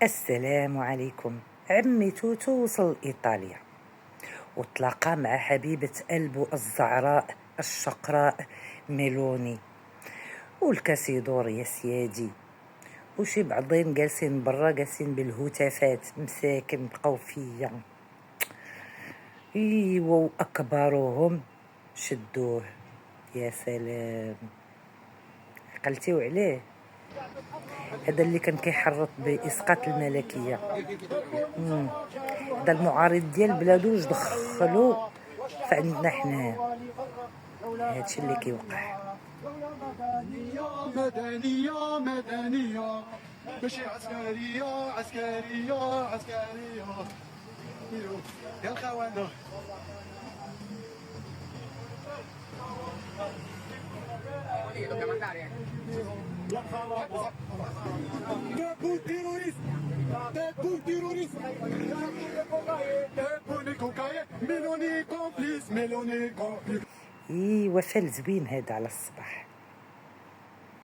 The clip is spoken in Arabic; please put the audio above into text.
السلام عليكم. عمي توتو وصل إيطاليا وتلاقى مع حبيبة قلبه الزعراء الشقراء ميلوني، والكاسيدور يا سيادي، وشي بعضين جالسين برا جالسين بالهتافات مساكن بقاو فيا. ايوا اكبرهم شدوه. يا سلام، عقلتيو عليه؟ هذا اللي كان كيحرط باسقاط الملكيه. هذا المعارض ديال بلادو واش دخلوا فعندنا حنايا. هادشي اللي كيوقع. مدنية مدنية ماشي عسكرية عسكرية عسكرية يا الخونة. Debout terroriste, debout terroriste, debout les cocaïnes, Mélanie complice, Mélanie complice. وفال زوين هذا على الصباح.